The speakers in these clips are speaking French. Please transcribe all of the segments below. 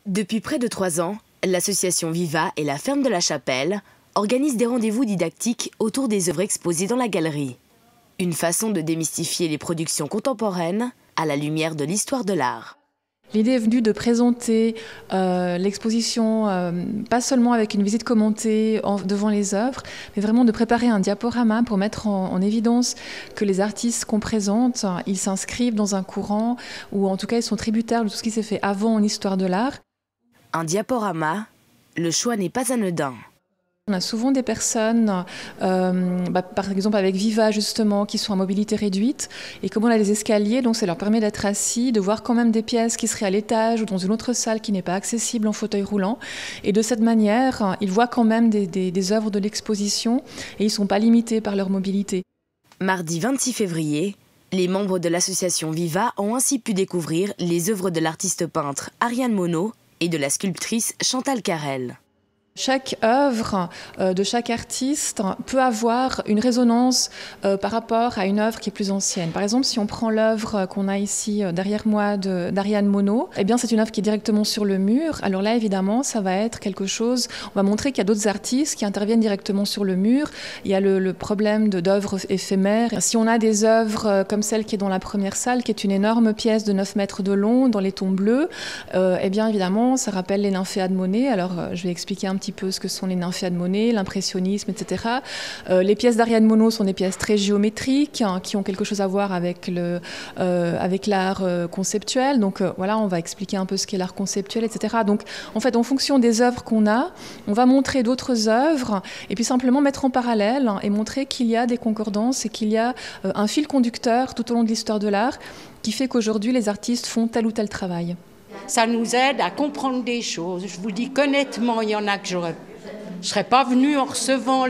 Depuis près de 3 ans, l'association Viva et la Ferme de la Chapelle organisent des rendez-vous didactiques autour des œuvres exposées dans la galerie. Une façon de démystifier les productions contemporaines à la lumière de l'histoire de l'art. L'idée est venue de présenter l'exposition, pas seulement avec une visite commentée devant les œuvres, mais vraiment de préparer un diaporama pour mettre en évidence que les artistes qu'on présente, ils s'inscrivent dans un courant, ou en tout cas ils sont tributaires de tout ce qui s'est fait avant en histoire de l'art. Un diaporama, le choix n'est pas anodin. On a souvent des personnes, par exemple avec Viva justement, qui sont à mobilité réduite. Et comme on a des escaliers, donc ça leur permet d'être assis, de voir quand même des pièces qui seraient à l'étage ou dans une autre salle qui n'est pas accessible en fauteuil roulant. Et de cette manière, ils voient quand même des œuvres de l'exposition et ils ne sont pas limités par leur mobilité. Mardi 26 février, les membres de l'association Viva ont ainsi pu découvrir les œuvres de l'artiste peintre Ariane Monod et de la sculptrice Chantal Carrel. Chaque œuvre de chaque artiste peut avoir une résonance par rapport à une œuvre qui est plus ancienne. Par exemple, si on prend l'œuvre qu'on a ici derrière moi d'Ariane Monod, eh bien c'est une œuvre qui est directement sur le mur. Alors là, évidemment, ça va être quelque chose. On va montrer qu'il y a d'autres artistes qui interviennent directement sur le mur. Il y a le problème d'œuvres éphémères. Si on a des œuvres comme celle qui est dans la première salle, qui est une énorme pièce de 9 mètres de long dans les tons bleus, eh bien évidemment, ça rappelle les nymphéas de Monet. Alors je vais expliquer un petit peu ce que sont les nymphéas de Monet, l'impressionnisme, etc. Les pièces d'Ariane Monod sont des pièces très géométriques qui ont quelque chose à voir avec l'art conceptuel. Donc voilà, on va expliquer un peu ce qu'est l'art conceptuel, etc. Donc en fait, en fonction des œuvres qu'on a, on va montrer d'autres œuvres et puis simplement mettre en parallèle et montrer qu'il y a des concordances et qu'il y a un fil conducteur tout au long de l'histoire de l'art qui fait qu'aujourd'hui les artistes font tel ou tel travail. Ça nous aide à comprendre des choses. Je vous dis qu'honnêtement, il y en a que je ne serais pas venue en recevant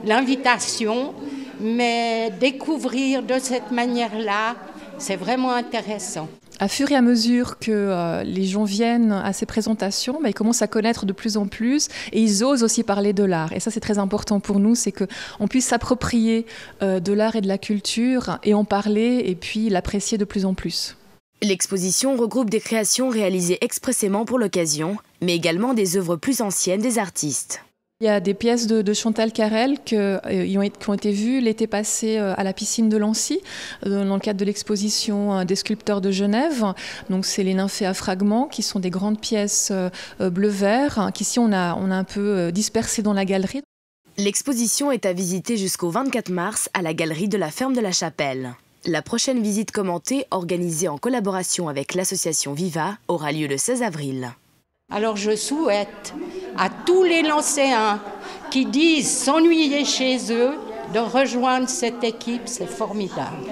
l'invitation, mais découvrir de cette manière-là, c'est vraiment intéressant. À fur et à mesure que les gens viennent à ces présentations, ils commencent à connaître de plus en plus et ils osent aussi parler de l'art. Et ça, c'est très important pour nous, c'est qu'on puisse s'approprier de l'art et de la culture et en parler et puis l'apprécier de plus en plus. L'exposition regroupe des créations réalisées expressément pour l'occasion, mais également des œuvres plus anciennes des artistes. Il y a des pièces de Chantal Carrel qui ont été vues l'été passé à la piscine de Lancy, dans le cadre de l'exposition des sculpteurs de Genève. Donc c'est les nymphéas fragments, qui sont des grandes pièces bleu-vert, qu'ici on a un peu dispersées dans la galerie. L'exposition est à visiter jusqu'au 24 mars à la galerie de la Ferme de la Chapelle. La prochaine visite commentée, organisée en collaboration avec l'association Viva, aura lieu le 16 avril. Alors je souhaite à tous les Lancéens qui disent s'ennuyer chez eux de rejoindre cette équipe, c'est formidable.